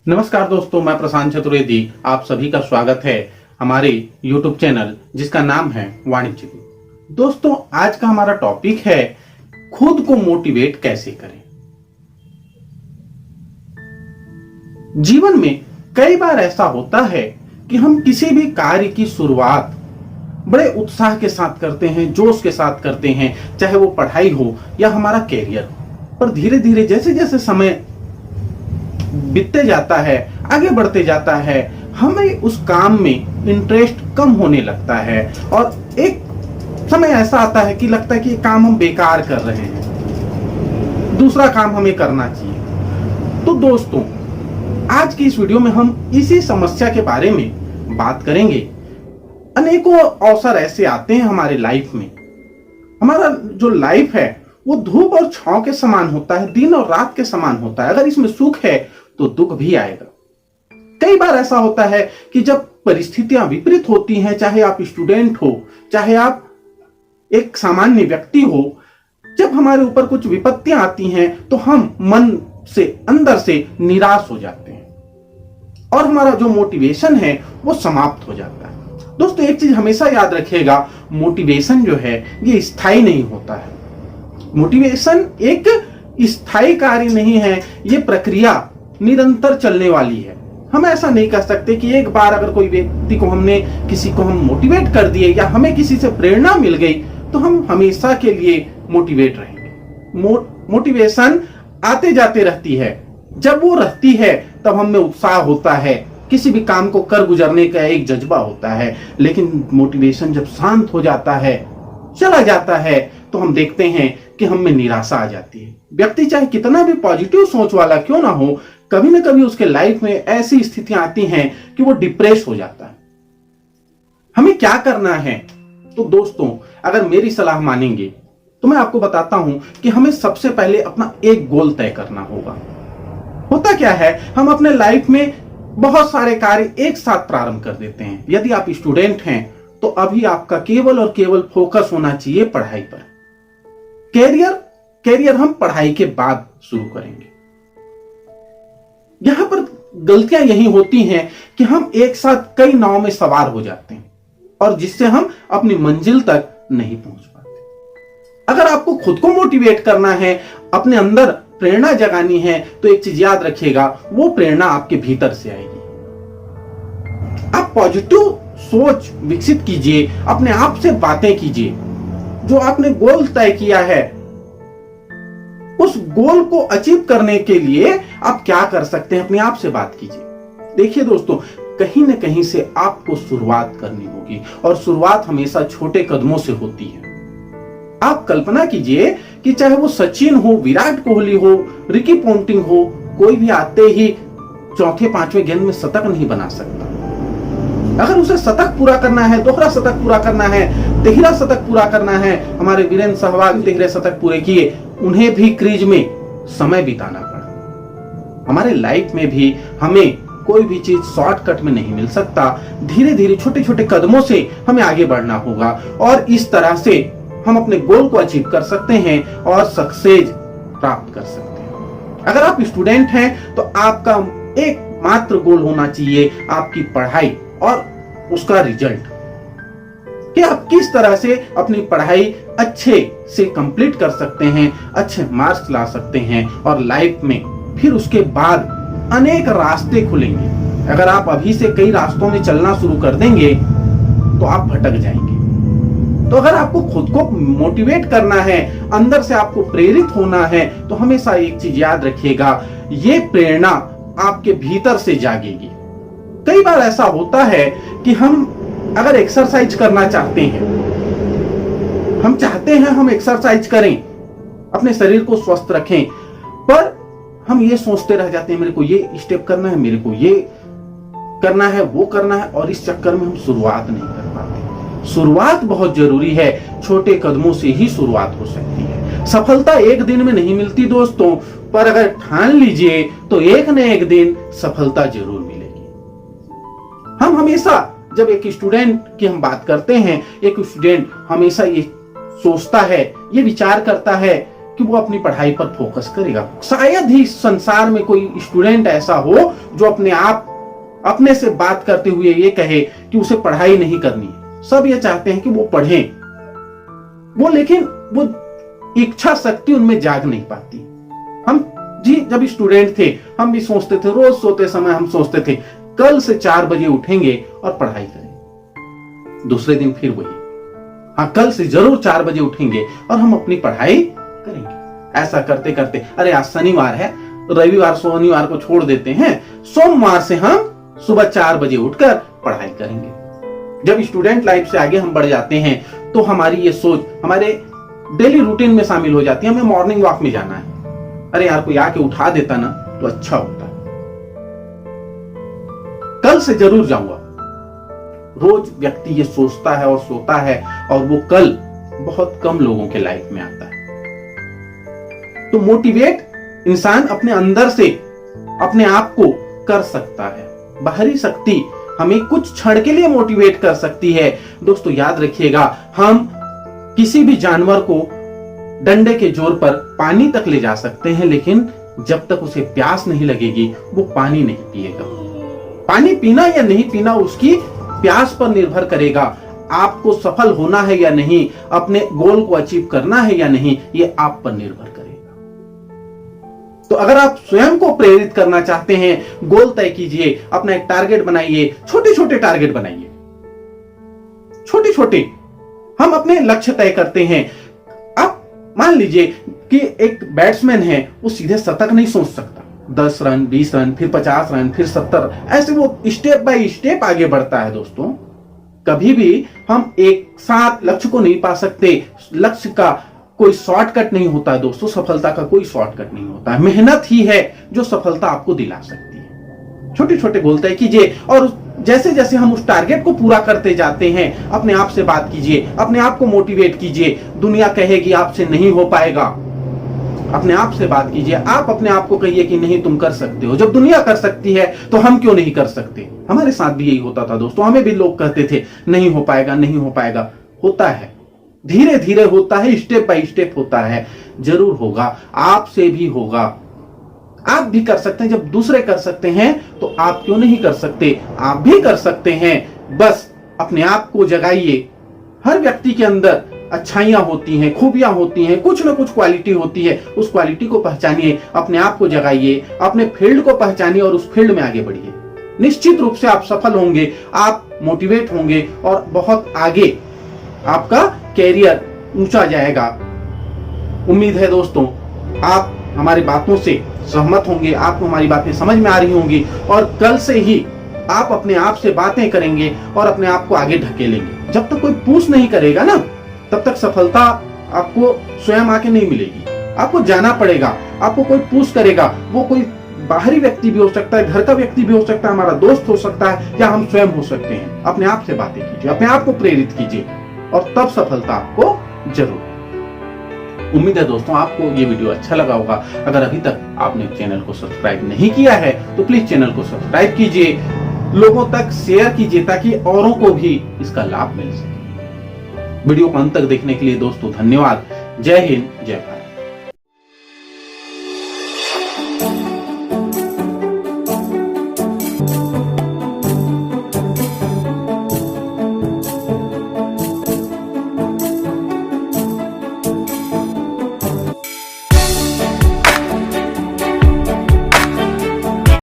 नमस्कार दोस्तों, मैं प्रशांत चतुर्वेदी। आप सभी का स्वागत है हमारे YouTube चैनल जिसका नाम है वाणिज्य। दोस्तों, आज का हमारा टॉपिक है खुद को मोटिवेट कैसे करें। जीवन में कई बार ऐसा होता है कि हम किसी भी कार्य की शुरुआत बड़े उत्साह के साथ करते हैं, जोश के साथ करते हैं, चाहे वो पढ़ाई हो या हमारा कैरियर हो। पर धीरे धीरे जैसे जैसे समय बीतते जाता है, आगे बढ़ते जाता है, हमें उस काम में इंटरेस्ट कम होने लगता है और एक समय ऐसा आता है कि लगता है कि ये काम हम बेकार कर रहे हैं, दूसरा काम हमें करना चाहिए। तो दोस्तों, आज की इस वीडियो में हम इसी समस्या के बारे में बात करेंगे। अनेकों अवसर ऐसे आते हैं हमारे लाइफ में। हमारा जो लाइफ है वो धूप और छांव के समान होता है, दिन और रात के समान होता है। अगर इसमें सुख है तो दुख भी आएगा। कई बार ऐसा होता है कि जब परिस्थितियां विपरीत होती हैं, चाहे आप स्टूडेंट हो, चाहे आप एक सामान्य व्यक्ति हो, जब हमारे ऊपर कुछ विपत्तियां आती हैं तो हम मन से अंदर से निराश हो जाते हैं और हमारा जो मोटिवेशन है वो समाप्त हो जाता है। दोस्तों, एक चीज हमेशा याद रखिएगा, मोटिवेशन जो है ये स्थायी नहीं होता है। मोटिवेशन एक स्थायी कार्य नहीं है, ये प्रक्रिया निरंतर चलने वाली है। हम ऐसा नहीं कर सकते कि एक बार अगर कोई व्यक्ति को किसी को हम मोटिवेट कर दिए या हमें किसी से प्रेरणा मिल गई तो हम हमेशा के लिए मोटिवेट रहेंगे। मोटिवेशन आते जाते रहती है। जब वो रहती है तब हमें उत्साह होता है, किसी भी काम को कर गुजरने का एक जज्बा होता है। लेकिन मोटिवेशन जब शांत हो जाता है, चला जाता है, तो हम देखते हैं कि हम में निराशा आ जाती है। व्यक्ति चाहे कितना भी पॉजिटिव सोच वाला क्यों ना हो, कभी ना कभी उसके लाइफ में ऐसी स्थितियां आती हैं कि वो डिप्रेस हो जाता है। हमें क्या करना है? तो दोस्तों, अगर मेरी सलाह मानेंगे तो मैं आपको बताता हूं कि हमें सबसे पहले अपना एक गोल तय करना होगा। होता क्या है, हम अपने लाइफ में बहुत सारे कार्य एक साथ प्रारंभ कर देते हैं। यदि आप स्टूडेंट हैं तो अभी आपका केवल और केवल फोकस होना चाहिए पढ़ाई पर। कैरियर हम पढ़ाई के बाद शुरू करेंगे। यहां पर गलतियां यही होती हैं कि हम एक साथ कई नाव में सवार हो जाते हैं और जिससे हम अपनी मंजिल तक नहीं पहुंच पाते। अगर आपको खुद को मोटिवेट करना है, अपने अंदर प्रेरणा जगानी है, तो एक चीज याद रखिएगा, वो प्रेरणा आपके भीतर से आएगी। आप पॉजिटिव सोच विकसित कीजिए, अपने आप से बातें कीजिए। जो आपने गोल तय किया है, उस गोल को अचीव करने के लिए आप क्या कर सकते हैं, अपने आप से बात कीजिए। देखिए दोस्तों, कहीं ना कहीं से आपको शुरुआत करनी होगी और शुरुआत हमेशा छोटे कदमों से होती है। आप कल्पना कीजिए कि चाहे वो सचिन हो, विराट कोहली हो, रिकी पोंटिंग हो, कोई भी आते ही चौथे पांचवें गेंद में शतक नहीं बना सकता। अगर उसे शतक पूरा करना है, दोहरा शतक पूरा करना है, तिहरा शतक पूरा करना है, हमारे वीरेंद्र सहवाग तिहरे शतक पूरे किए, उन्हें भी क्रीज में समय बिताना पड़ा। हमारे लाइफ में भी हमें कोई भी चीज शॉर्टकट में नहीं मिल सकता। धीरे धीरे छोटे छोटे कदमों से हमें आगे बढ़ना होगा और इस तरह से हम अपने गोल को अचीव कर सकते हैं और सक्सेस प्राप्त कर सकते हैं। अगर आप स्टूडेंट हैं तो आपका एक मात्र गोल होना चाहिए आपकी पढ़ाई और उसका रिजल्ट, कि आप किस तरह से अपनी पढ़ाई अच्छे से कंप्लीट कर सकते हैं, अच्छे मार्क्स ला सकते हैं और लाइफ में फिर उसके बाद अनेक रास्ते खुलेंगे। अगर आप अभी से कई रास्तों में चलना शुरू कर देंगे तो आप भटक जाएंगे। तो अगर आपको खुद को मोटिवेट करना है, अंदर से आपको प्रेरित होना है, तो हमेशा एक चीज याद रखिएगा, ये प्रेरणा आपके भीतर से जागेगी। कई बार ऐसा होता है कि हम अगर एक्सरसाइज करना चाहते हैं, हम चाहते हैं हम एक्सरसाइज करें, अपने शरीर को स्वस्थ रखें, पर हम ये सोचते रह जाते हैं मेरे को ये स्टेप करना है, मेरे को ये करना है, वो करना है, और इस चक्कर में हम शुरुआत नहीं कर पाते। शुरुआत बहुत जरूरी है, छोटे कदमों से ही शुरुआत हो सकती है। सफलता एक दिन में नहीं मिलती दोस्तों, पर अगर ठान लीजिए तो एक न एक दिन सफलता जरूर मिलेगी। हम हमेशा जब एक स्टूडेंट की हम बात करते हैं, एक स्टूडेंट हमेशा ये सोचता है, ये विचार करता है कि वो अपनी पढ़ाई पर फोकस करेगा। शायद ही संसार में कोई स्टूडेंट ऐसा हो जो अपने से बात करते हुए ये कहे कि उसे पढ़ाई नहीं करनी है। सब ये चाहते हैं कि वो पढ़ें, लेकिन वो इच्छा शक्ति उनमें जाग नहीं पाती। हम जब स्टूडेंट थे हम भी सोचते थे, रोज सोते समय हम सोचते थे कल से 4 बजे उठेंगे और पढ़ाई करेंगे। दूसरे दिन फिर वही, हाँ कल से जरूर 4 बजे उठेंगे और हम अपनी पढ़ाई करेंगे। ऐसा करते करते अरे आज शनिवार है, रविवार शनिवार को छोड़ देते हैं, सोमवार से हम सुबह 4 बजे उठकर पढ़ाई करेंगे। जब स्टूडेंट लाइफ से आगे हम बढ़ जाते हैं तो हमारी ये सोच हमारे डेली रूटीन में शामिल हो जाती है। हमें मॉर्निंग वॉक में जाना है, अरे यार कोई आके उठा देता ना तो अच्छा होता, कल से जरूर जाऊंगा। रोज व्यक्ति ये सोचता है और सोता है और वो कल बहुत कम लोगों के लाइफ में आता है। तो मोटिवेट इंसान अपने अंदर से अपने आप को कर सकता है। बाहरी शक्ति हमें कुछ क्षण के लिए मोटिवेट कर सकती है। दोस्तों याद रखिएगा, हम किसी भी जानवर को डंडे के जोर पर पानी तक ले जा सकते हैं, लेकिन जब तक उसे प्यास नहीं लगेगी वो पानी नहीं पिएगा। पानी पीना या नहीं पीना उसकी प्यास पर निर्भर करेगा। आपको सफल होना है या नहीं, अपने गोल को अचीव करना है या नहीं, ये आप पर निर्भर करेगा। तो अगर आप स्वयं को प्रेरित करना चाहते हैं, गोल तय कीजिए, अपना एक टारगेट बनाइए, छोटे छोटे टारगेट बनाइए। छोटे छोटे हम अपने लक्ष्य तय करते हैं। आप मान लीजिए कि एक बैट्समैन है, वो सीधे शतक नहीं सोच सकता। 10 रन, 20 रन, फिर 50 रन, फिर 70, ऐसे वो स्टेप बाय स्टेप आगे बढ़ता है। दोस्तों कभी भी हम एक साथ लक्ष्य को नहीं पा सकते। लक्ष्य का कोई शॉर्टकट नहीं होता है दोस्तों, सफलता का कोई शॉर्टकट नहीं होता है। मेहनत ही है जो सफलता आपको दिला सकती है। छोटे छोटे गोल तय कीजिए और जैसे जैसे हम उस टारगेट को पूरा करते जाते हैं, अपने आप से बात कीजिए, अपने आप को मोटिवेट कीजिए। दुनिया कहेगी आपसे नहीं हो पाएगा, अपने आप से बात कीजिए। आप अपने आप को कहिए कि नहीं तुम कर सकते हो। जब दुनिया कर सकती है तो हम क्यों नहीं कर सकते। हमारे साथ भी यही होता था दोस्तों, हमें भी लोग कहते थे नहीं हो पाएगा, नहीं हो पाएगा। होता है, धीरे धीरे होता है, स्टेप बाय स्टेप होता है, जरूर होगा। आपसे भी होगा, आप भी कर सकते हैं। जब दूसरे कर सकते हैं तो आप क्यों नहीं कर सकते। आप भी कर सकते हैं, बस अपने आप को जगाइए। हर व्यक्ति के अंदर अच्छाइयां होती हैं, खूबियां होती हैं, कुछ ना कुछ क्वालिटी होती है। उस क्वालिटी को पहचानिए, अपने आप को जगाइए, अपने फील्ड को पहचानिए और उस फील्ड में आगे बढ़िए। निश्चित रूप से आप सफल होंगे, आप मोटिवेट होंगे और बहुत आगे आपका कैरियर ऊंचा जाएगा। उम्मीद है दोस्तों आप हमारी बातों से सहमत होंगे, आपको हमारी बातें समझ में आ रही होंगी और कल से ही आप अपने आप से बातें करेंगे और अपने आप को आगे ढकेलेंगे। जब तक कोई पुश नहीं करेगा ना, तब तक सफलता आपको स्वयं आके नहीं मिलेगी। आपको जाना पड़ेगा, आपको कोई पुश करेगा। वो कोई बाहरी व्यक्ति भी हो सकता है, घर का व्यक्ति भी हो सकता है, हमारा दोस्त हो सकता है, या हम स्वयं हो सकते हैं। अपने आप से बातें कीजिए, अपने आप को प्रेरित कीजिए और तब सफलता आपको जरूर। उम्मीद है दोस्तों आपको ये वीडियो अच्छा लगा होगा। अगर अभी तक आपने चैनल को सब्सक्राइब नहीं किया है तो प्लीज चैनल को सब्सक्राइब कीजिए, लोगों तक शेयर कीजिए ताकि औरों को भी इसका लाभ मिल सके। वीडियो को अंत तक देखने के लिए दोस्तों धन्यवाद। जय हिंद, जय भारत।